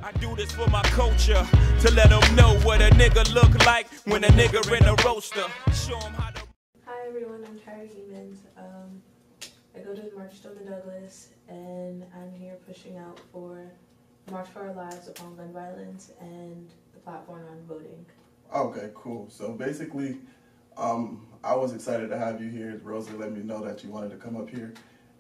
I do this for my culture, to let them know what a nigga look like when a nigga in a roaster. Show them how to... Hi everyone, I'm Tyra Demons. I go to March Stoneman Douglas, and I'm here pushing out for March for Our Lives upon gun violence and the platform on voting. Okay, cool. So basically, I was excited to have you here. Rosa let me know that you wanted to come up here.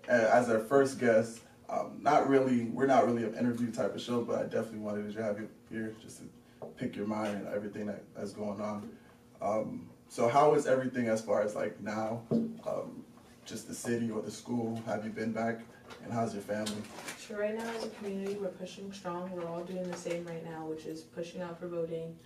As our first guest, we're not really an interview type of show, but I definitely wanted to have you here just to pick your mind and everything that's going on. So how is everything as far as like now, just the city or the school? Have you been back, and how's your family? So right now as a community, we're pushing strong. We're all doing the same right now, which is pushing out for voting,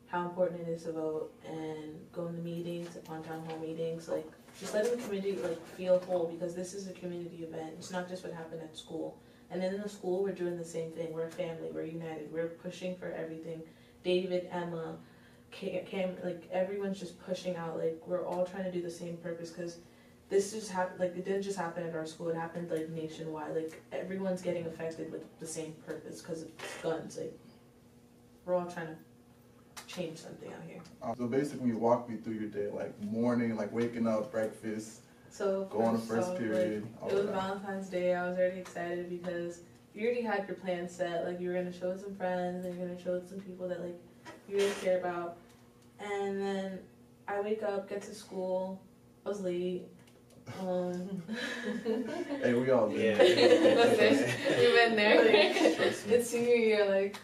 how important it is to vote, and going to meetings, upon town hall meetings, like just letting the community like feel whole, because this is a community event. It's not just what happened at school. And then in the school, we're doing the same thing. We're a family. We're united. We're pushing for everything. David, Emma, Cam, like everyone's just pushing out. Like we're all trying to do the same purpose, because this just happened. Like it didn't just happen at our school. It happened like nationwide. Like everyone's getting affected with the same purpose because of guns. Like we're all trying to change something out here. So basically, walk me through your day, like morning, like waking up, breakfast, so going to first period. Like, it was Valentine's Day. I was already excited because you already had your plan set. Like you were gonna show some friends, and you're gonna show some people that like you really care about. And then I wake up, get to school. I was late. Hey, we all did. Yeah. You've been there. It's senior year, like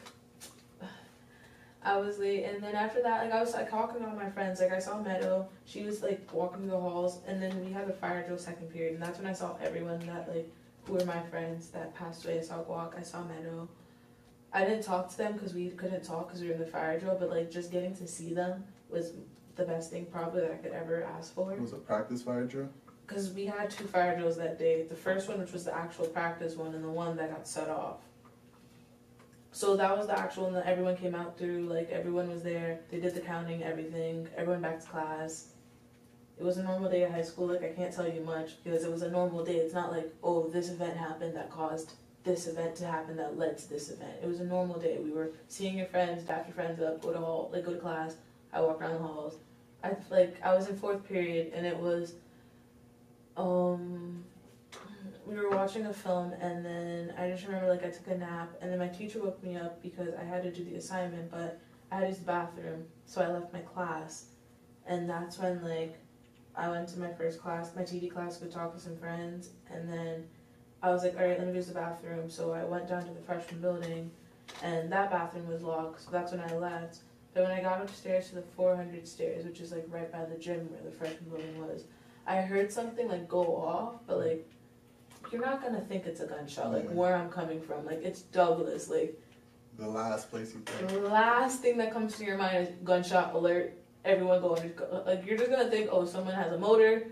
I was late, and then after that, like I was like talking to all my friends. Like I saw Meadow, she was like walking through the halls, and then we had a fire drill second period, and that's when I saw everyone that like who were my friends that passed away. I saw Guac, I saw Meadow. I didn't talk to them because we couldn't talk because we were in the fire drill, but like just getting to see them was the best thing probably that I could ever ask for. It was a practice fire drill? Because we had 2 fire drills that day. The first one, which was the actual practice one, and the one that got set off. So that was the actual one that everyone came out through. Like everyone was there. They did the counting, everything. Everyone back to class. It was a normal day at high school. Like I can't tell you much because it was a normal day. It's not like, oh, this event happened that caused this event to happen that led to this event. It was a normal day. We were seeing your friends, dap your friends up, go to class. I walked around the halls. I was in 4th period, and it was we were watching a film, and then I just remember like I took a nap, and then my teacher woke me up because I had to do the assignment, but I had to use the bathroom, so I left my class, and that's when like I went to my first class, my TD class, to talk to some friends, and then I was like, all right, let me use the bathroom. So I went down to the freshman building, and that bathroom was locked, so that's when I left. But when I got upstairs to the 400 stairs, which is like right by the gym where the freshman building was, I heard something like go off, but like you're not gonna think it's a gunshot, like where I'm coming from. Like it's Douglas, like the last place you think. The last thing that comes to your mind is gunshot alert. Everyone go under, like you're just gonna think, oh, someone has a motor.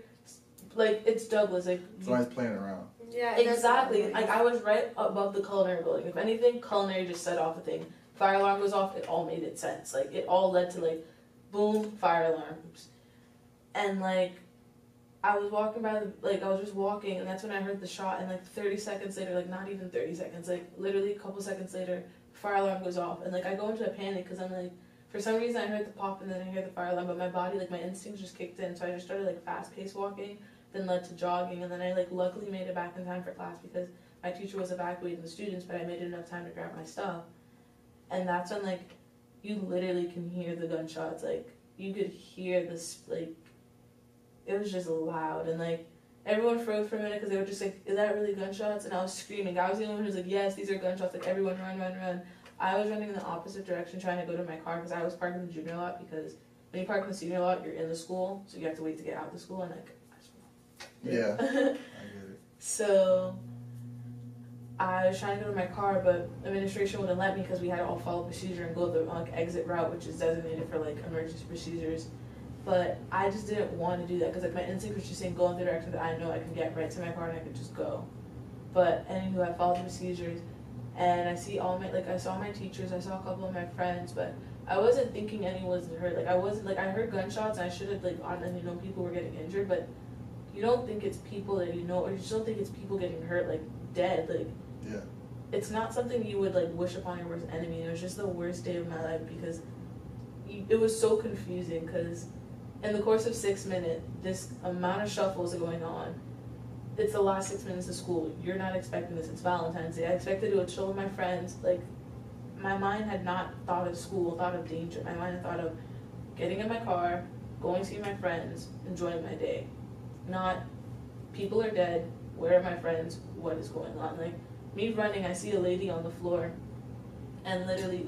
Like it's Douglas, like somebody's playing around. Yeah, exactly. Like I was right above the culinary building. If anything, culinary just set off a thing. Fire alarm goes off. It all made sense. Like it all led to like, boom, fire alarms, and like. I was walking by I was just walking, and that's when I heard the shot, and like 30 seconds later, like not even 30 seconds, like literally a couple seconds later, the fire alarm goes off, and like I go into a panic because I'm like, for some reason I heard the pop and then I hear the fire alarm, but my body, like my instincts just kicked in, so I just started like fast-paced walking, then led to jogging, and then I like luckily made it back in time for class because my teacher was evacuating the students, but I made enough time to grab my stuff, and that's when like, you literally can hear the gunshots, like you could hear this like, it was just loud, and like everyone froze for a minute because they were just like, is that really gunshots? And I was screaming. I was the only one who was like, yes, these are gunshots. Like everyone run, run, run. I was running in the opposite direction trying to go to my car because I was parked in the junior lot, because when you park in the senior lot, you're in the school, so you have to wait to get out of the school, and like, yeah, I get it. So I was trying to go to my car, but administration wouldn't let me because we had to all follow procedure and go the like exit route, which is designated for like emergency procedures. But I just didn't want to do that because like my instinct was just saying go in the direction that I know I can get right to my car and I could just go. But anywho, I followed the procedures, and I see all my I saw my teachers, I saw a couple of my friends, but I wasn't thinking anyone was hurt. Like I wasn't I heard gunshots, and I should have honestly known people were getting injured, but you don't think it's people that you know, or you just don't think it's people getting hurt, like dead, like. Yeah. it's not something you would like wish upon your worst enemy. It was just the worst day of my life because it was so confusing because in the course of 6 minutes, this amount of shuffles are going on. It's the last 6 minutes of school. You're not expecting this. It's Valentine's Day. I expected to go chill with my friends. Like, my mind had not thought of school, thought of danger. My mind had thought of getting in my car, going to see my friends, enjoying my day. Not, people are dead, where are my friends, what is going on? Like, me running, I see a lady on the floor, and literally,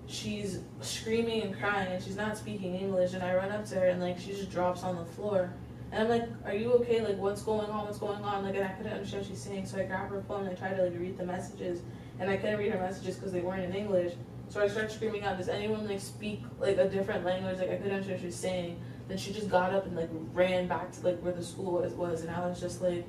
she's screaming and crying, and she's not speaking English, and I run up to her, and like, she just drops on the floor. And I'm like, are you okay? Like, what's going on? What's going on? Like, and I couldn't understand what she's saying, so I grab her phone and I try to like read the messages, and I couldn't read her messages because they weren't in English. So I started screaming out, does anyone like speak like a different language? Like, I couldn't understand what she was saying. Then she just got up and like ran back to like where the school was, and I was just like,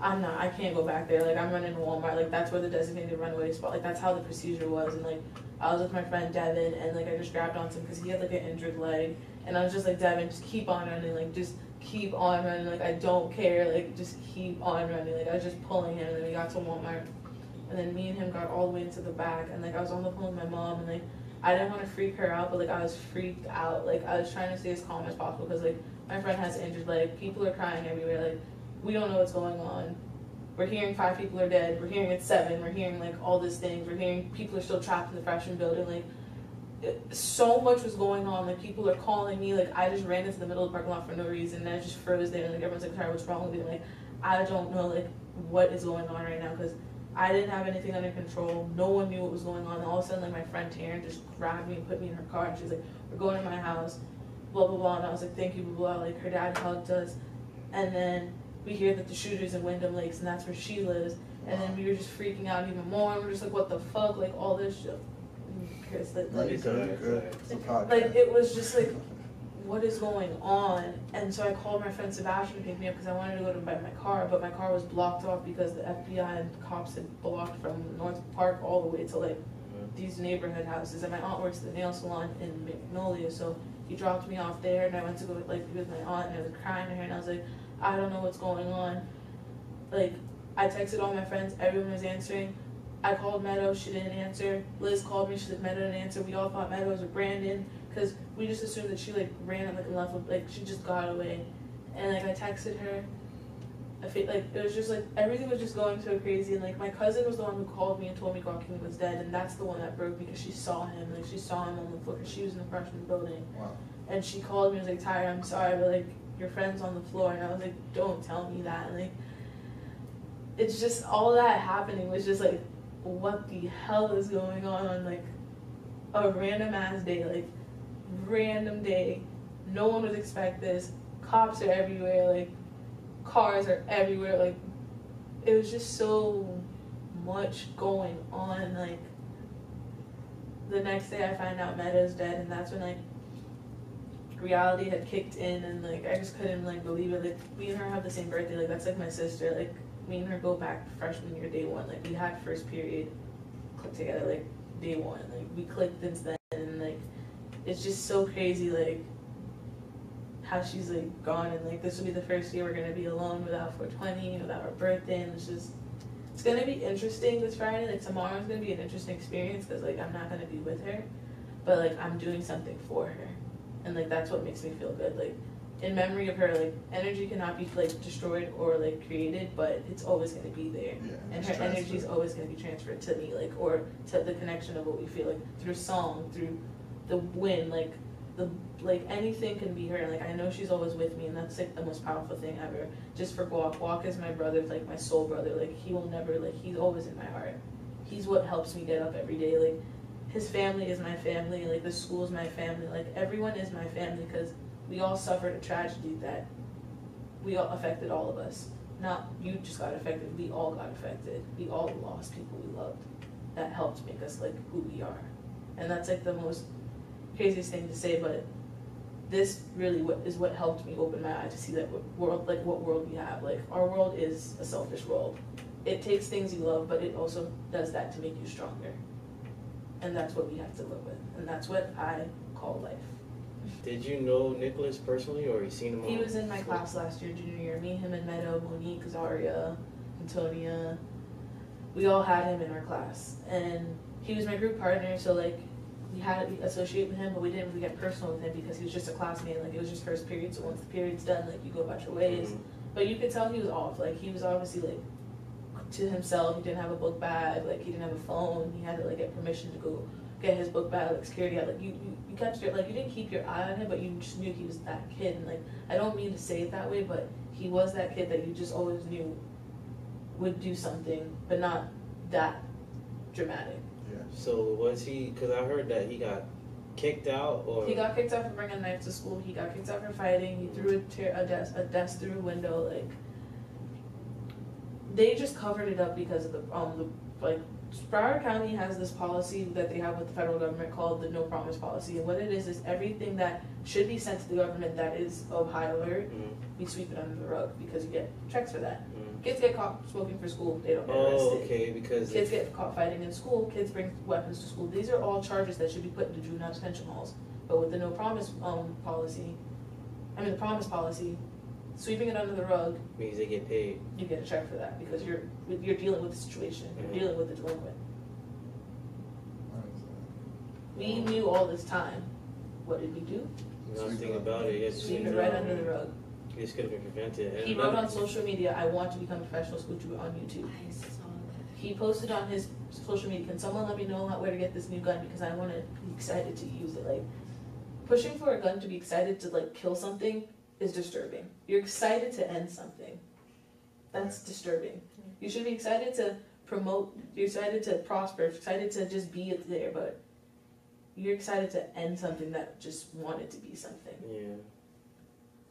I can't go back there. Like, I'm running to Walmart. Like, that's where the designated runway spot. Like, that's how the procedure was. And like, I was with my friend Devin, and like, I just grabbed onto him because he had like an injured leg, and I was just like, Devin, just keep on running. Like, just keep on running. Like, I don't care. Like, just keep on running. Like, I was just pulling him, and then we got to Walmart, and then me and him got all the way into the back, and like, I was on the phone with my mom, and like, I didn't want to freak her out, but like, I was freaked out. Like, I was trying to stay as calm as possible because like, my friend has an injured leg. People are crying everywhere. Like, we don't know what's going on. We're hearing 5 people are dead. We're hearing it's 7. We're hearing like all these things. We're hearing people are still trapped in the freshman building. Like, so much was going on. Like, people are calling me. Like, I just ran into the middle of the parking lot for no reason, and I just froze there. And like, everyone's like, "Sorry, what's wrong with you?" Like, I don't know like what is going on right now because I didn't have anything under control. No one knew what was going on. And all of a sudden, like, my friend Taryn just grabbed me and put me in her car, and she's like, "We're going to my house." Blah blah blah. And I was like, "Thank you." Blah blah. Like, her dad hugged us, and then we hear that the shooter's in Wyndham Lakes, and that's where she lives. And then we were just freaking out even more, and we're just like, what the fuck? Like, all this shit. Chris, like, it was just like, what is going on? And so I called my friend Sebastian to pick me up because I wanted to go to buy my car, but my car was blocked off because the FBI and cops had blocked from North Park all the way to like these neighborhood houses. And my aunt works at the nail salon in Magnolia, so he dropped me off there, and I went to go like with my aunt, and I was crying to her, and I was like, I don't know what's going on. Like, I texted all my friends, everyone was answering. I called Meadow, she didn't answer. Liz called me, she said Meadow didn't answer. We all thought Meadow was with Brandon because we just assumed that she like ran and left with, like, she just got away. And like, I texted her. I feel like it was just like everything was just going so crazy, and like my cousin was the one who called me and told me Joaquin was dead, and that's the one that broke me because she saw him. Like, she saw him on the floor because she was in the freshman building. Wow. And she called me and was like, Tyra, I'm sorry, but like, your friend's on the floor. And I was like, don't tell me that. And like, it's just all that happening was just like, what the hell is going on? Like, a random ass day, like, random day. No one would expect this. Cops are everywhere, like, cars are everywhere. Like, it was just so much going on. Like, the next day I find out Meadows dead, and that's when like reality had kicked in, and like I just couldn't like believe it. Like, me and her have the same birthday. Like, that's like my sister. Like, me and her go back freshman year day 1. Like, we had first period clicked together like day 1. Like, we clicked since then, and like it's just so crazy like how she's like gone, and like this will be the first year we're gonna be alone without 420, without our birthday, and it's gonna be interesting this Friday. Like, tomorrow's gonna be an interesting experience because like I'm not gonna be with her, but like I'm doing something for her. And like that's what makes me feel good. Like, in memory of her, like, energy cannot be like destroyed or like created, but it's always going to be there. Yeah, and her energy is always going to be transferred to me, like, or to the connection of what we feel, like through song, through the wind, like anything can be her. And like, I know she's always with me, and that's like the most powerful thing ever. Just for Guac is my brother, like my soul brother. Like, he will never, like, he's always in my heart. He's what helps me get up every day. Like, his family is my family, like the school is my family, like everyone is my family because we all suffered a tragedy that we all affected all of us. Not you just got affected, we all got affected. We all lost people we loved. That helped make us like who we are. And that's like the most craziest thing to say, but this really is what helped me open my eyes to see that world, like what world we have. Like, our world is a selfish world. It takes things you love, but it also does that to make you stronger. And that's what we have to live with. And that's what I call life. Did you know Nicholas personally, or you seen him? He was in my class last year, junior year. Me, him, and Meadow, Monique, Zaria, Antonia. we all had him in our class, and he was my group partner, so like we had to associate with him, but we didn't really get personal with him because he was just a classmate. Like it was just first period, so once the period's done, like you go about your ways. But you could tell he was off. Like he was obviously like to himself. He didn't have a book bag. Like he didn't have a phone. He had to like get permission to go get his book bag. Like security had like you kept your, like you didn't keep your eye on him, but you just knew he was that kid. And like I don't mean to say it that way, but he was that kid that you just always knew would do something, but not that dramatic. Yeah. So was he? Because I heard that he got kicked out, or He got kicked out for bringing a knife to school. He got kicked out for fighting. He threw a desk through a window. Like they just covered it up because of the like Broward County has this policy that they have with the federal government called the no promise policy, and what it is everything that should be sent to the government that is of high alert, we sweep it under the rug because you get checks for that. Kids get caught smoking for school, they don't get arrested. Okay, because Kids get caught fighting in school, kids bring weapons to school. These are all charges that should be put into juvenile detention halls. But with the no promise policy, the promise policy, sweeping it under the rug means they get paid. you get a check for that because you're dealing with the situation, you're dealing with the delinquent. We knew all this time. What did we do? Nothing about it. Yes, Sweep it right under the rug. This could have been prevented. And He wrote on social media, I want to become a professional school tutor on YouTube. I saw that. He posted on his social media, can someone let me know where to get this new gun because I want to be excited to use it. Like, pushing for a gun to be excited to like kill something is disturbing. You're excited to end something. That's disturbing. You should be excited to promote, you're excited to prosper, excited to just be there, but you're excited to end something that just wanted to be something. Yeah.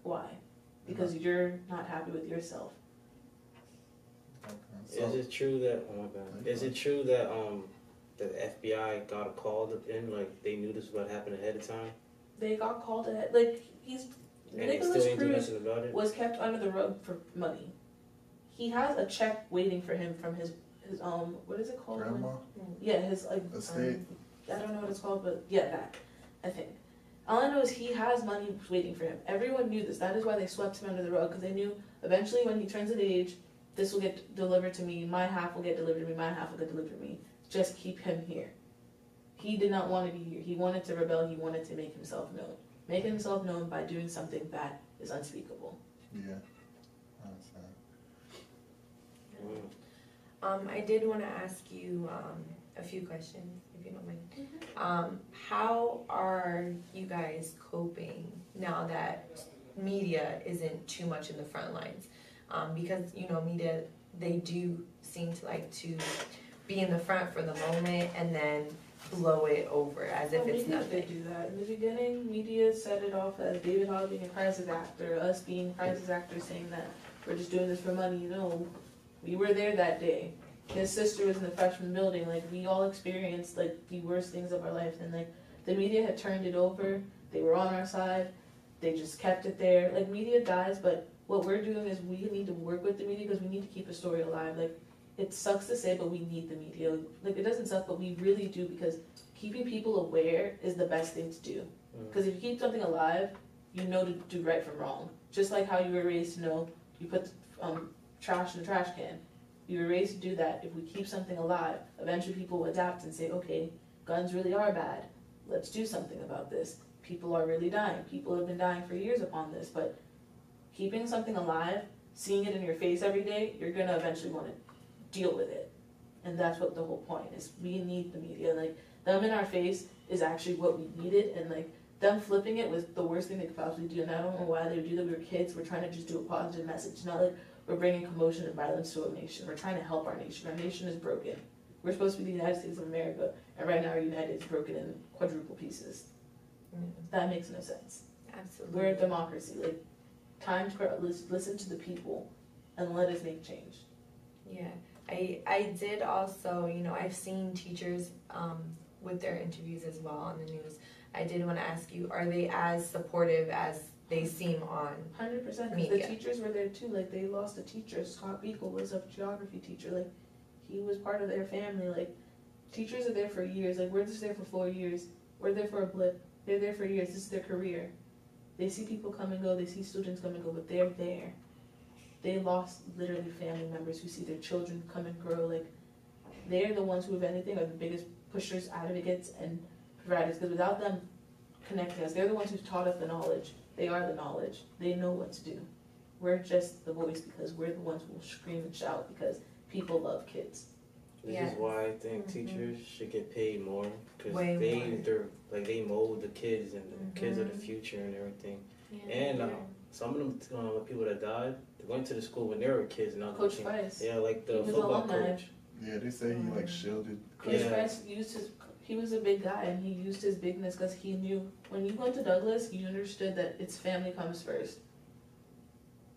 Why? Because you're not happy with yourself. Okay. Is it true that? Oh my God. Is it true that the FBI got a call in, like they knew this was about to happen ahead of time, They got called ahead. Like he's and they Nicholas still ain't do Cruz nothing about it? was kept under the rug for money. He has a check waiting for him from his what is it called? Grandma? Yeah, his like Estate? I don't know what it's called, but yeah, that I think. All I know is he has money waiting for him. Everyone knew this. That is why they swept him under the rug because they knew eventually when he turns of age, this will get delivered to me. My half will get delivered to me. My half will get delivered to me. Just keep him here. He did not want to be here. He wanted to rebel. He wanted to make himself known. Make himself known by doing something that is unspeakable. Yeah. I understand. I did want to ask you a few questions, if you don't mind. How are you guys coping now that media isn't too much in the front lines? Because, media, they do seem to like to be in the front for the moment and then blow it over as if it's Media nothing. did do that. In the beginning, media set it off as David Hogg being a crisis actor, us being crisis actors saying that we're just doing this for money. We were there that day. His sister was in the freshman building. Like, we all experienced, like, the worst things of our life. And, like, the media had turned it over. They were on our side. They just kept it there. Like, media dies, but what we're doing is we need to work with the media because we need to keep a story alive. Like, it sucks to say, but we need the media. Like, it doesn't suck, but we really do because keeping people aware is the best thing to do. Because if you keep something alive, you know to do right from wrong. Just like how you were raised to know you put trash in the trash can. You were raised to do that. If we keep something alive, eventually people will adapt and say, okay, guns really are bad. Let's do something about this. People are really dying. People have been dying for years upon this, but keeping something alive, seeing it in your face every day, you're going to eventually want to deal with it. And that's what the whole point is. We need the media. Like, them in our face is actually what we needed, and like, them flipping it was the worst thing they could possibly do, and I don't know why they would do that. We were kids. We're trying to just do a positive message, not like we're bringing commotion and violence to a nation. We're trying to help our nation. Our nation is broken. We're supposed to be the United States of America, and right now our United is broken in quadruple pieces. That makes no sense. Absolutely. We're a democracy. Like, time to listen to the people and let us make change. Yeah, I did also, I've seen teachers with their interviews as well on the news. I did want to ask you, are they as supportive as they seem on 100%, because the media? teachers were there too. Like, they lost a teacher. Scott Beagle was a geography teacher. Like, he was part of their family. Like, teachers are there for years. Like, we're just there for 4 years. We're there for a blip. They're there for years. This is their career. They see people come and go. They see students come and go, but they're there. They lost literally family members who see their children come and grow. Like, they're the ones who, if anything, are the biggest pushers, advocates, and providers. Because without them connecting us, they're the ones who've taught us the knowledge. They are the knowledge. They know what to do. We're just the voice because we're the ones who will scream and shout because people love kids. This is why I think teachers should get paid more because Way more. they mold the kids and the kids are the future and everything. And some of them people that died, they went to the school when they were kids. Now Coach Price. Yeah, like the He was football alumni. coach. Yeah, they say he like shielded. Coach Price he was a big guy and he used his bigness because he knew when you went to Douglas, you understood that it's family comes first.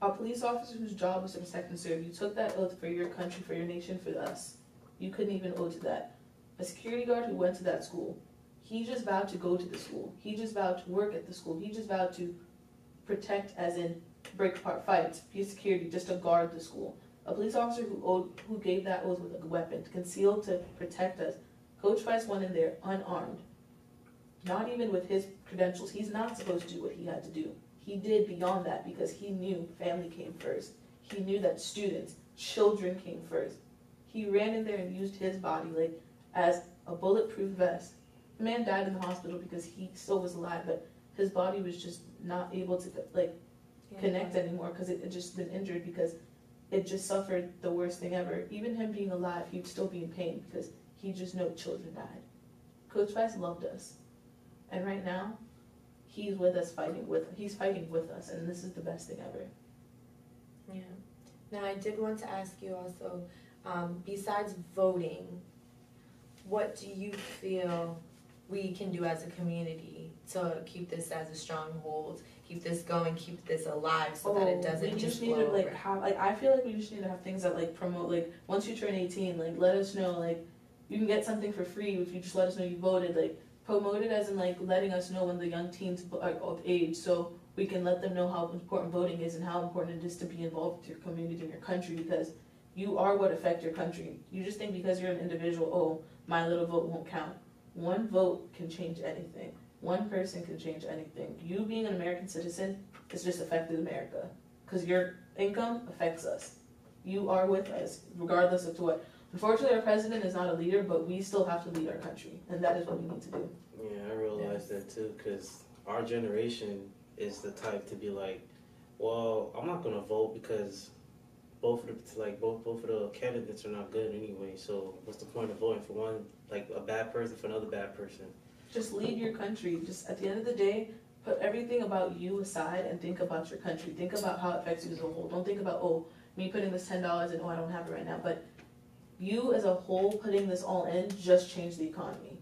A police officer whose job was to protect and serve, you took that oath for your country, for your nation, for us. You couldn't even owe to that. A security guard who went to that school, he just vowed to go to the school. He just vowed to work at the school. He just vowed to protect, as in break apart fights, be security, just to guard the school. A police officer who gave that oath with a weapon, concealed to protect us. Coach Price went in there unarmed, not even with his credentials. He's not supposed to do what he had to do. He did beyond that because he knew family came first. He knew that students, children came first. He ran in there and used his body like as a bulletproof vest. The man died in the hospital because he still was alive, but his body was just not able to connect anymore because it had just been injured because it just suffered the worst thing ever. Even him being alive, he'd still be in pain because he just knew children died. Coach Price loved us. And right now, he's with us he's fighting with us, and this is the best thing ever. Yeah. Now, I did want to ask you also, besides voting, what do you feel we can do as a community to keep this as a stronghold, keep this going, keep this alive so that it doesn't just need blow to over? I feel like we just need to have things that promote once you turn 18, let us know you can get something for free if you just let us know you voted, promote it as in letting us know when the young teens are of age so we can let them know how important voting is and how important it is to be involved with your community and your country because you are what affect your country. You just think because you're an individual, my little vote won't count. One vote can change anything. One person can change anything. You being an American citizen has just affected America because your income affects us. You are with us regardless of what. Unfortunately, our president is not a leader, but we still have to lead our country, and that is what we need to do. Yeah, I realize that too, because our generation is the type to be well, I'm not gonna vote because both of the candidates are not good anyway. So what's the point of voting for one, a bad person for another bad person? Just lead your country. Just at the end of the day, put everything about you aside and think about your country. Think about how it affects you as a whole. Don't think about me putting this $10 and I don't have it right now, but you as a whole putting this all in just changed the economy.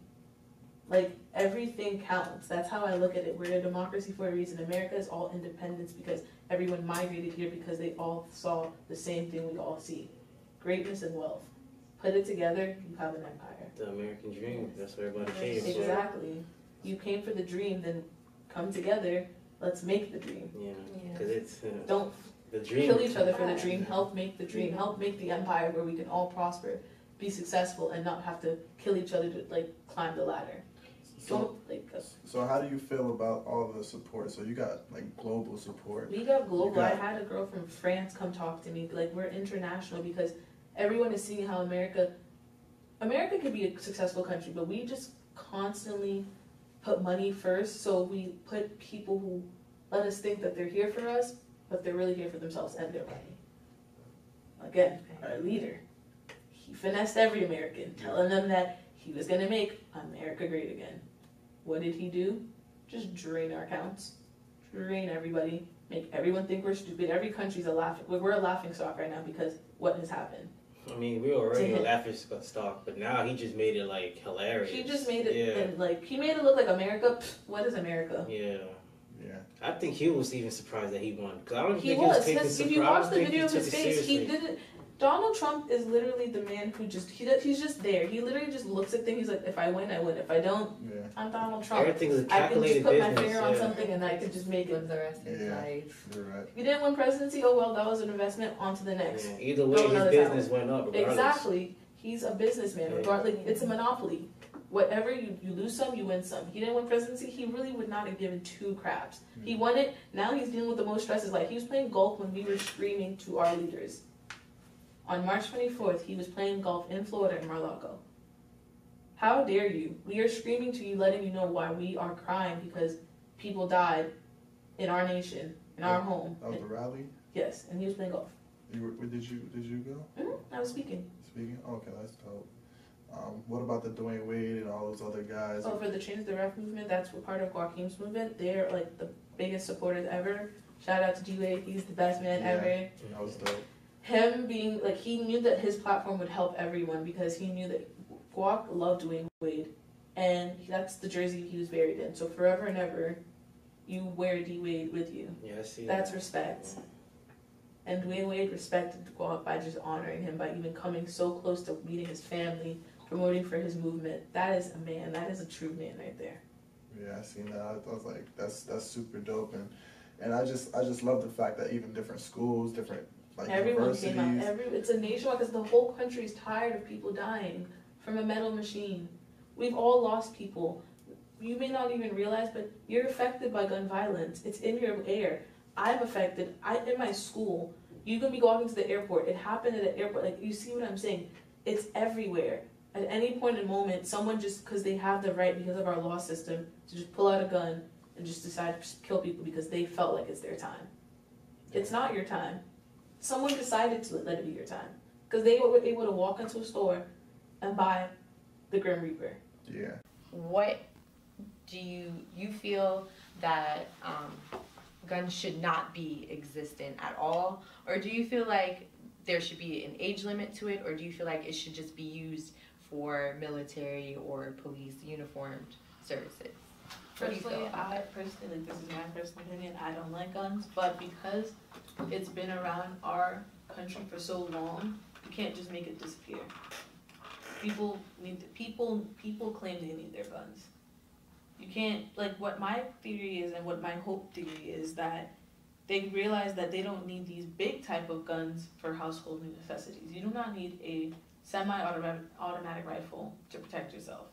Everything counts. That's how I look at it. We're a democracy for a reason. America is all independence because everyone migrated here because they all saw the same thing we all see. Greatness and wealth. Put it together, you have an empire. The American dream. That's where everybody came from. Exactly. You came for the dream, then come together. Let's make the dream. Yeah, because it's... Don't the dream. kill each other for the dream. Help make the dream. Help make the empire where we can all prosper, be successful, and not have to kill each other to climb the ladder. So how do you feel about all the support? So you got global support. We got global. I had a girl from France come talk to me. We're international because everyone is seeing how America could be a successful country, but we just constantly put money first. So we put people who let us think that they're here for us, but they're really here for themselves and their money. Again, our leader, he finessed every American, telling them that he was going to make America great again. What did he do? Just drain our accounts, drain everybody, make everyone think we're stupid. Every country's we're a laughing stock right now because what has happened. I mean, we were already a laughing stock, but now he just made it hilarious. He just made it, he made it look like America. What is America? Yeah. Yeah. I think he was even surprised that he won. Cause I don't He think was. he was If you watch the video of his face, seriously. he didn't. Donald Trump is literally the man who he's just there. He literally just looks at things. He's like, if I win, I win. If I don't, I'm Donald Trump. Everything's a I can just calculated put my business. finger on something and I can just make Live it. the rest of his life. You're right. You didn't win presidency. Oh well, that was an investment. On to the next. Yeah. Either way, his business went up. Regardless. Exactly. He's a businessman. Yeah. Regardless, it's a monopoly. Whatever you lose some, you win some. He didn't win presidency. He really would not have given two craps. He won it. Now he's dealing with the most stress of his life. He was playing golf when we were screaming to our leaders. On March 24th, he was playing golf in Florida in Mar-a-Lago. How dare you? We are screaming to you, letting you know why we are crying because people died in our nation, in our home. That was the rally? Yes, and he was playing golf. Did you go? I was speaking. Speaking? Okay, that's dope. What about the Dwayne Wade and all those other guys? Oh, for the Change the Ref movement, that's part of Joaquin's movement. They're like the biggest supporters ever. Shout out to D-Wade, he's the best man ever. That was dope. Him being, like, he knew that his platform would help everyone because he knew that Guac loved Dwayne Wade. And that's the jersey he was buried in. So forever and ever, you wear D-Wade with you. Yeah, I see That's that. respect. And Dwayne Wade respected Guac by just honoring him, by even coming so close to meeting his family, promoting for his movement. That is a man. That is a true man right there. Yeah, I seen that. I was like, that's super dope, and I just love the fact that even different schools, different like Everyone universities. came out. It's a nationwide because the whole country is tired of people dying from a metal machine. We've all lost people. You may not even realize, but you're affected by gun violence. It's in your air. I'm affected. In my school, you can be walking to the airport. It happened at an airport. Like, you see what I'm saying? It's everywhere. At any point in moment, someone just, because they have the right, because of our law system, to just pull out a gun and just decide to kill people because they felt like it's their time. It's not your time. Someone decided to let it be your time. Because they were able to walk into a store and buy the Grim Reaper. Yeah. What do you feel that guns should not be existent at all? Or do you feel like there should be an age limit to it? Or do you feel like it should just be used for military or police uniformed services? Personally, I personally, like, this is my personal opinion, I don't like guns, but because it's been around our country for so long, you can't just make it disappear. People claim they need their guns. You can't, like, what my theory is and what my hope theory is that they realize that they don't need these big type of guns for household necessities. You do not need a semi-automatic rifle to protect yourself.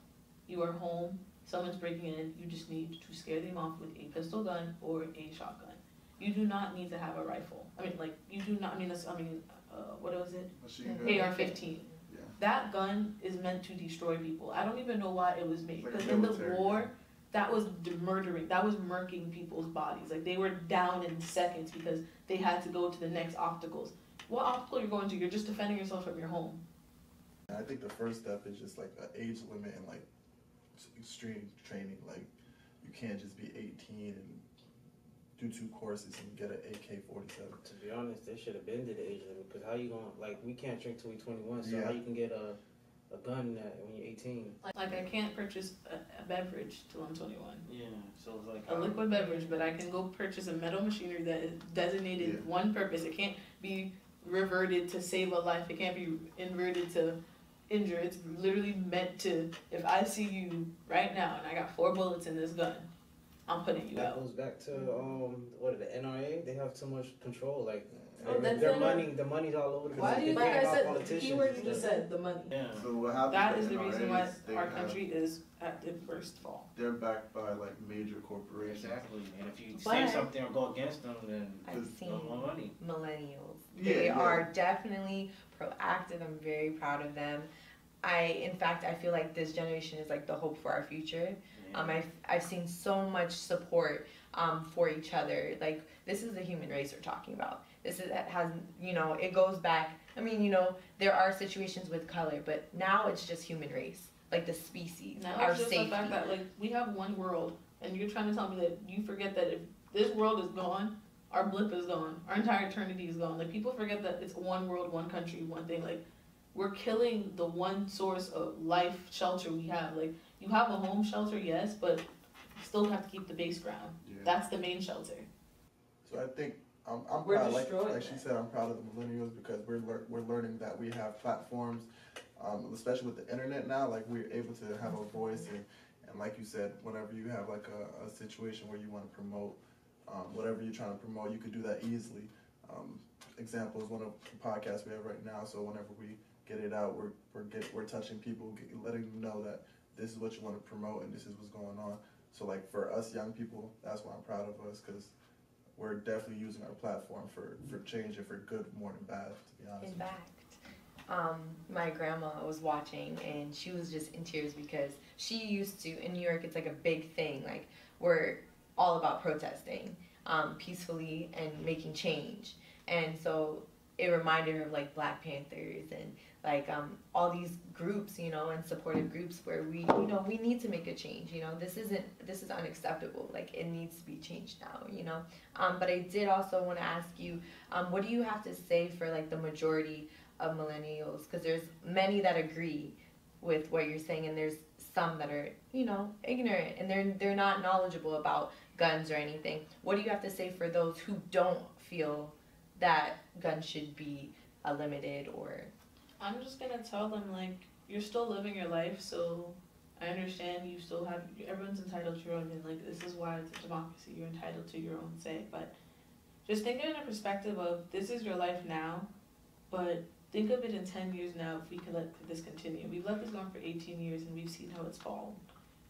You are home, someone's breaking in, you just need to scare them off with a pistol gun or a shotgun. You do not need to have a rifle. I mean, like, you do not, what was it? AR-15. Yeah. That gun is meant to destroy people. I don't even know why it was made. Like Because in the military. war, that was murking people's bodies. Like, they were down in seconds because they had to go to the next obstacles. What obstacle you're going to? You're just defending yourself from your home. I think the first step is just like an age limit and like extreme training. Like, you can't just be 18 and do 2 courses and get an AK-47. To be honest, they should have been to the age limit, because how you gonna, like, we can't drink till we 21, so Yeah. how you can get a gun when you're 18? Like, I can't purchase a beverage till I'm 21. Yeah, so it's like A liquid beverage, but I can go purchase a metal machinery that is designated Yeah. one purpose. It can't be reverted to save a life. It can't be inverted to injure. It's literally meant to, if I see you right now and I got 4 bullets in this gun, I'm putting you that out. goes back to the NRA. They have too much control. Like, Oh, that's their it. money, the money's all over the place. Why do you They think can't I have said the politicians keyword and you just stuff. said, the money? Yeah. So what happens? That with is the NRA reason why they our have- country is at the worst fall. They're backed by like major corporations. Exactly, and if you But- say something or go against them, then I've seen no more money. millennials. Yeah, They yeah. are definitely proactive. I'm very proud of them. In fact, I feel like this generation is like the hope for our future. I've seen so much support for each other. Like, this is the human race we're talking about. It goes back. I mean, there are situations with color, but now it's just human race, like the species, Now our it's just safety. the fact that, like, we have one world, and you're trying to tell me that you forget that if this world is gone, our blip is gone, our entire eternity is gone. Like, people forget that it's one world, one country, one thing. Like, we're killing the one source of life shelter we have. Like, you have a home shelter, yes, but you still have to keep the base ground. Yeah. That's the main shelter. So I think I'm We're proud, like destroying she that. said, I'm proud of the millennials because we're learning that we have platforms, especially with the internet now. Like, we're able to have a voice, and like you said, whenever you have like a situation where you want to promote whatever you're trying to promote, you could do that easily. Example is one of the podcasts we have right now. So whenever we get it out, we're touching people, letting them know that this is what you want to promote and this is what's going on. So like for us young people, that's why I'm proud of us, because we're definitely using our platform for change and for good more than bad, to be honest. In fact, my grandma was watching and she was just in tears because she used to, in New York, it's like a big thing. Like, we're all about protesting peacefully and making change. And so it reminded her of like Black Panthers and like all these groups, you know, and supportive groups where we, you know, we need to make a change. You know, this is unacceptable. Like, it needs to be changed now, you know. But I did also want to ask you, what do you have to say for like the majority of millennials? Because there's many that agree with what you're saying, and there's some that are, you know, ignorant and they're not knowledgeable about guns or anything. What do you have to say for those who don't feel that guns should be limited? Or I'm just gonna tell them, like, you're still living your life, so I understand you still have, everyone's entitled to your own, and like, this is why it's a democracy, you're entitled to your own say, but just think of it in a perspective of, this is your life now, but think of it in 10 years now if we can let this continue. We've let this go on for 18 years and we've seen how it's fallen.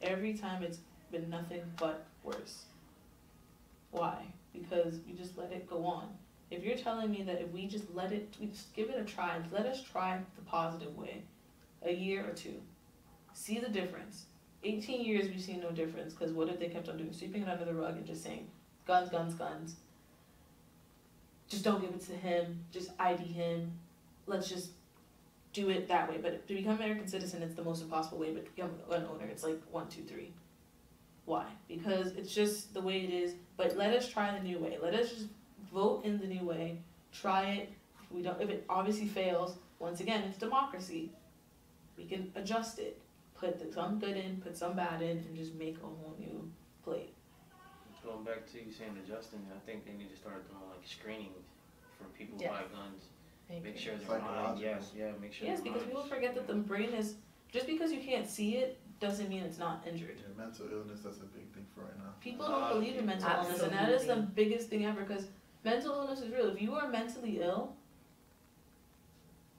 Every time it's been nothing but worse. Why? Because we just let it go on. If you're telling me that if we just let it, we just give it a try, let us try the positive way, a year or two, see the difference. 18 years we've seen no difference, because what if they kept on doing? Sweeping it under the rug and just saying, guns, guns, guns. Just don't give it to him, just ID him. Let's just do it that way. But to become an American citizen, it's the most impossible way, but to become a gun owner, it's like 1, 2, 3. Why? Because it's just the way it is. But let us try the new way. Let us just vote in the new way. Try it. If it obviously fails, once again, it's democracy. We can adjust it. Put some good in, put some bad in, and just make a whole new plate. Going back to you saying adjusting, I think they need to start doing like screening for people who Yes. buy guns. Make sure they're Psychological. mind, make sure. Yes, their because mind people is- forget that the brain is, just because you can't see it doesn't mean it's not injured. Yeah, mental illness, that's a big thing for right now. People don't believe in mental illness, and that is the biggest thing ever, because mental illness is real. If you are mentally ill,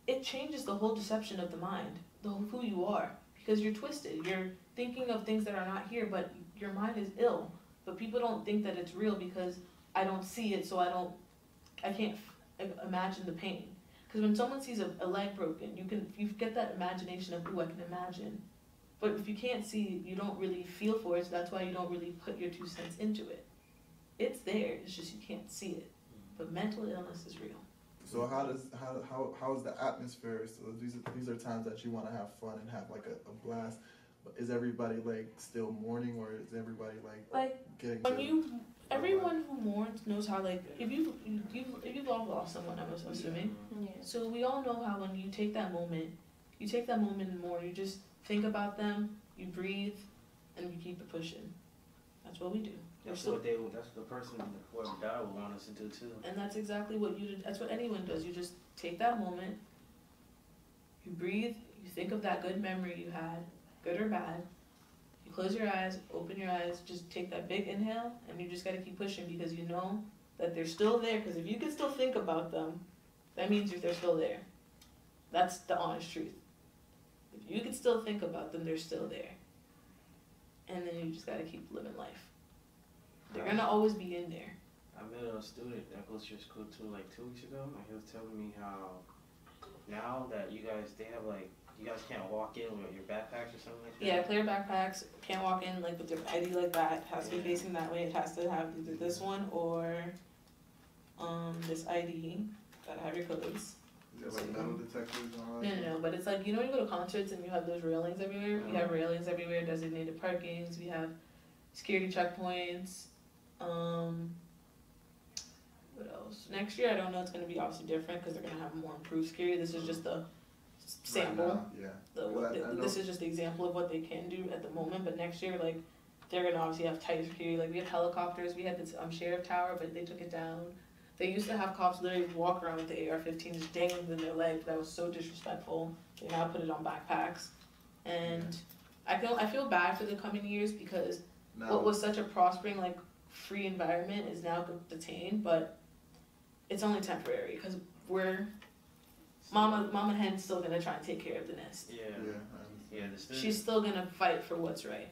it changes the whole deception of the mind, who you are, because you're twisted. You're thinking of things that are not here, but your mind is ill. But people don't think that it's real because I don't see it, so I can't imagine the pain. Because when someone sees a leg broken, you get that imagination of, ooh, I can imagine. But if you can't see it, you don't really feel for it, so that's why you don't really put your 2 cents into it. It's there, it's just you can't see it. But mental illness is real. So how is the atmosphere? So these are times that you want to have fun and have like a blast. Is everybody like still mourning, or is everybody like getting? Everyone who mourns knows how, like, if you've all lost someone, I'm assuming. yeah. So we all know how when you take that moment and mourn, you just think about them, you breathe, and you keep it pushing. That's what we do. That's the person whoever died would want us to do too. And that's exactly what that's what anyone does. You just take that moment, you breathe, you think of that good memory you had, good or bad. You close your eyes, open your eyes, just take that big inhale, and you just gotta keep pushing, because you know that they're still there. Because if you can still think about them, that means they're still there. That's the honest truth. If you can still think about them, they're still there. And then you just gotta keep living life. They're gonna always be in there. I met a student that goes to your school too, like 2 weeks ago, and he was telling me how now that you guys can't walk in with your backpacks or something like that. Yeah, clear backpacks, can't walk in like with your ID like that, it has to be facing that way, it has to have either this one or this ID, gotta have your clothes. Is it like metal detectors and all that? No, but it's like, you know when you go to concerts and you have those railings everywhere? We have railings everywhere, designated parkings, we have security checkpoints, what else? Next year, I don't know, it's gonna be obviously different, because they're gonna have more improved security, this is just the sample. Right now, yeah. This is just the example of what they can do at the moment, but next year, like, they're gonna obviously have tight security. Like, we have helicopters, we had this sheriff tower, but they took it down. They used to have cops literally walk around with the AR-15 just dangling in their leg. That was so disrespectful. They now put it on backpacks, and I feel bad for the coming years, because what was such a prospering, like, free environment is now detained, but it's only temporary, because Mama hen's still gonna try and take care of the nest. She's still gonna fight for what's right,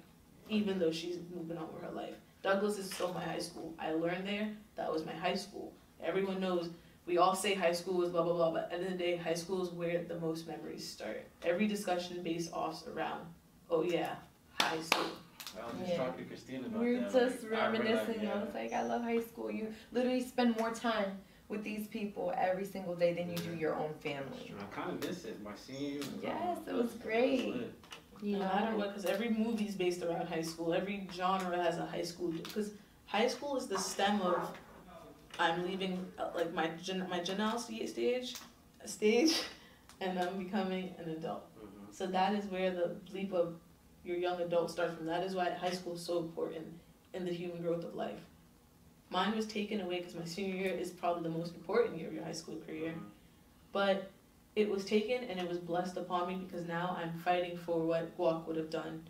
even though she's moving on with her life. Douglas is still my high school. I learned there. That was my high school. Everyone knows we all say high school is blah blah blah, but at the end of the day, high school is where the most memories start. Every discussion based off around, oh yeah, high school. I was just Yeah. talking to Christina about We were that. just like, I realized, reminiscing. I was like, I love high school. You literally spend more time with these people every single day than you do your own family. I kind of miss it. My senior year. Yes, it was great. lit. You No matter know, what, because every movie's based around high school. Every genre has a high school. Because high school is the stem of I'm leaving like my juvenile stage, and I'm becoming an adult. Mm-hmm. So that is where the leap of your young adult starts from. That is why high school is so important in the human growth of life. Mine was taken away because my senior year is probably the most important year of your high school career. But it was taken and it was blessed upon me because now I'm fighting for what Guac would have done.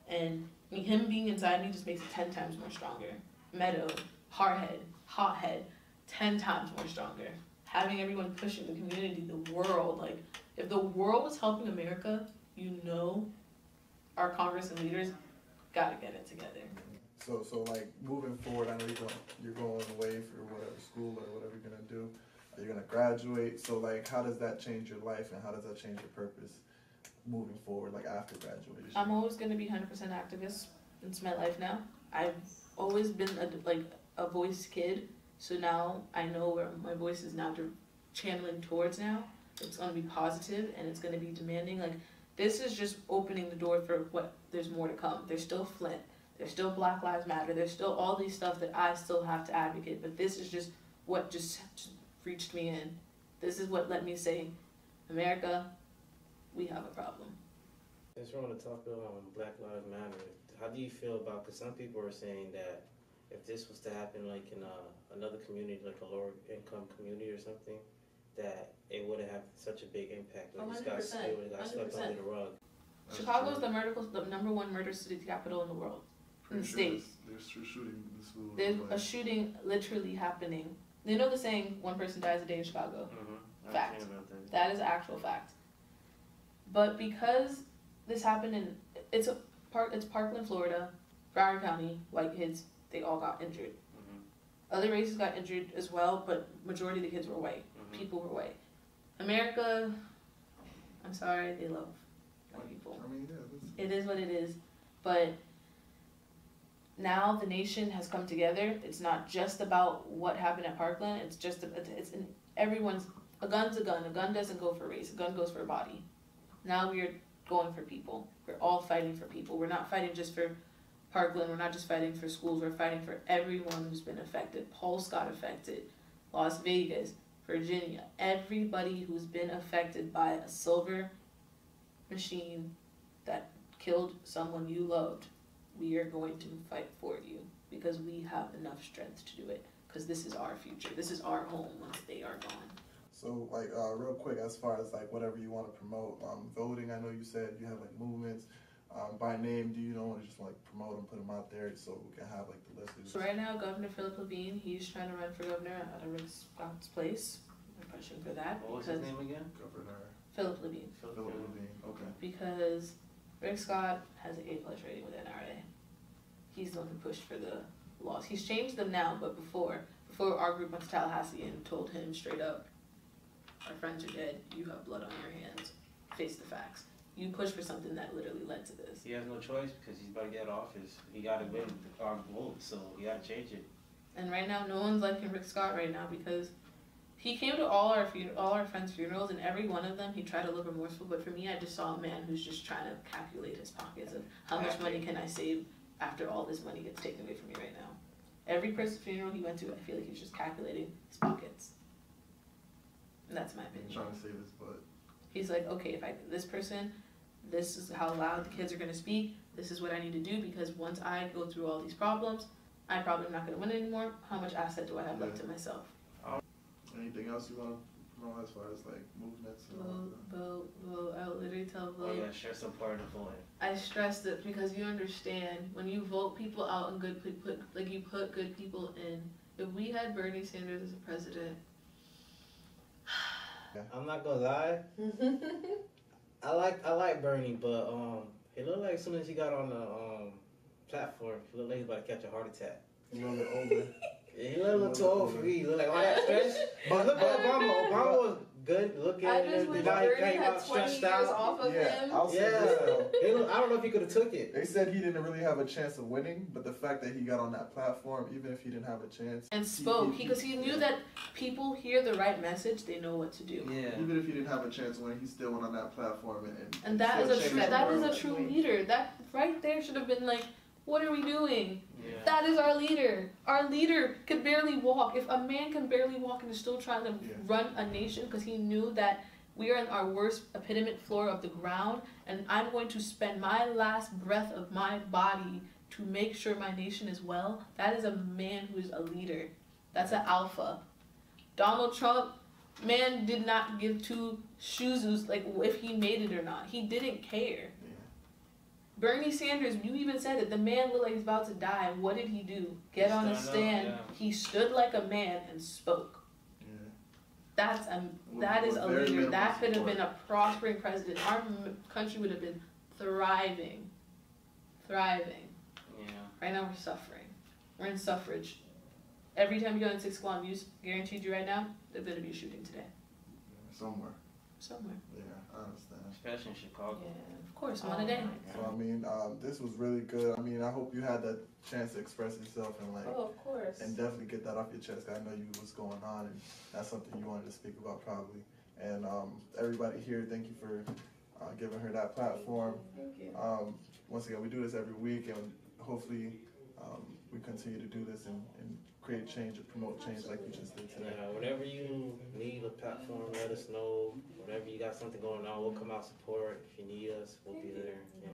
And him being inside me just makes it 10 times more stronger. Meadow, hardhead, hothead, 10 times more stronger. Having everyone pushing the community, the world, like if the world was helping America, you know our Congress and leaders gotta get it together. So like moving forward, I know you're going away for whatever school or whatever you're gonna do. You're gonna graduate. So like, how does that change your life and how does that change your purpose moving forward, like after graduation? I'm always gonna be 100% activist. It's my life now. I've always been a voice kid, so now I know where my voice is now channeling towards now. It's gonna be positive and it's gonna be demanding. Like this is just opening the door for what there's more to come. There's still Flint. There's still Black Lives Matter. There's still all these stuff that I still have to advocate. But this is just what just reached me in. This is what let me say, America, we have a problem. Since we're on the topic of Black Lives Matter, how do you feel about, because some people are saying that if this was to happen like in another community, like a lower income community or something, that it wouldn't have such a big impact. Like it would have got swept 100%. under the rug. Chicago is the #1 murder city capital in the world. In the States. There's shooting in the school. There's a shooting literally happening. You know the saying, one person dies a day in Chicago? Mm-hmm. Fact. That is actual fact. But because this happened in, it's Parkland, Florida, Broward County, white kids, they all got injured. Mm-hmm. Other races got injured as well, but majority of the kids were white. Mm-hmm. People were white. America, I'm sorry, they love white people. I mean, yeah. It is what it is. But now the nation has come together. It's not just about what happened at Parkland. It's in everyone's, a gun's a gun. A gun doesn't go for race. A gun goes for a body. Now we're going for people. We're all fighting for people. We're not fighting just for Parkland. We're not just fighting for schools. We're fighting for everyone who's been affected. Pulse got affected. Las Vegas, Virginia. Everybody who's been affected by a silver machine that killed someone you loved. We are going to fight for you because we have enough strength to do it because this is our future. This is our home once they are gone. So like real quick, as far as like whatever you want to promote, voting. I know you said you have like movements. By name, do you know just like promote them, put them out there so we can have like the list? So right now, Governor Philip Levine, he's trying to run for governor out of Rick Scott's place. We're pushing for that What was because his name again? Governor Philip Levine. Philip Levine. Okay. Because Rick Scott has an A+ rating with NRA. He's the one who pushed for the laws. He's changed them now, but before our group went to Tallahassee and told him straight up, our friends are dead, you have blood on your hands, face the facts. You push for something that literally led to this. He has no choice because he's about to get out of office. He got to win our vote, so he got to change it. And right now, no one's liking Rick Scott right now because he came to all our friends' funerals, and every one of them he tried to look remorseful. But for me, I just saw a man who's just trying to calculate his pockets of how much money can I save after all this money gets taken away from me right now. Every person's funeral he went to, I feel like he was just calculating his pockets. And that's my opinion. Trying to save his butt. He's like, okay, this is how loud the kids are going to speak. This is what I need to do because once I go through all these problems, I'm probably not going to win anymore. How much asset do I have left to myself? Anything else you want to promote as far as like movements? Vote. I would literally tell vote. Oh yeah, share some part of the voting. I stressed it because you understand when you vote people out and you put good people in. If we had Bernie Sanders as a president, I'm not gonna lie. I like Bernie, but it looked like as soon as he got on the platform, he looked like he was about to catch a heart attack. You know, the older. Yeah, he looked a little too old for me. He looked like all that stretch. But look at Obama. Obama was good looking. I just wish Now he Bernie came had out 20 stretched years out. off of him. I'll say Yeah, this though. I don't know if he could have took it. They said he didn't really have a chance of winning, but the fact that he got on that platform, even if he didn't have a chance, And spoke because he knew that people hear the right message, they know what to do. Yeah. even if he didn't have a chance of winning, he still went on that platform And that still is changed the that is world. a true leader. That right there should have been like, what are we doing? Yeah. That is our leader. Our leader could barely walk. If a man can barely walk and is still trying to Yeah. run a nation because he knew that we are in our worst epidemic floor of the ground, and I'm going to spend my last breath of my body to make sure my nation is well, that is a man who is a leader. That's an alpha. Donald Trump, man, did not give two shoes like if he made it or not. He didn't care. Yeah. Bernie Sanders, you even said it. The man looked like he's about to die. What did he do? Get on a Stand up, stand. yeah. He stood like a man and spoke. Yeah. That is With a very leader. minimal That could have support. been a prospering president. Our country would have been thriving. Thriving. Yeah. Right now we're suffering. We're in suffrage. Every time you go in 6 Squad News, guaranteed you right now, there's going to be a shooting today. Somewhere. Somewhere. Yeah, I understand. Especially in Chicago. Yeah, of course, one a day. So I mean, this was really good. I mean, I hope you had that chance to express yourself and like, Oh, of course. and definitely get that off your chest. I know you what's going on, and that's something you wanted to speak about probably. And everybody here, thank you for giving her that platform. Thank you. Once again, we do this every week, and hopefully we continue to do this and create change and promote change like you just did today. Yeah, whenever you need a platform, let us know. Whenever you got something going on, we'll come out support. If you need us, we'll be there. Yeah.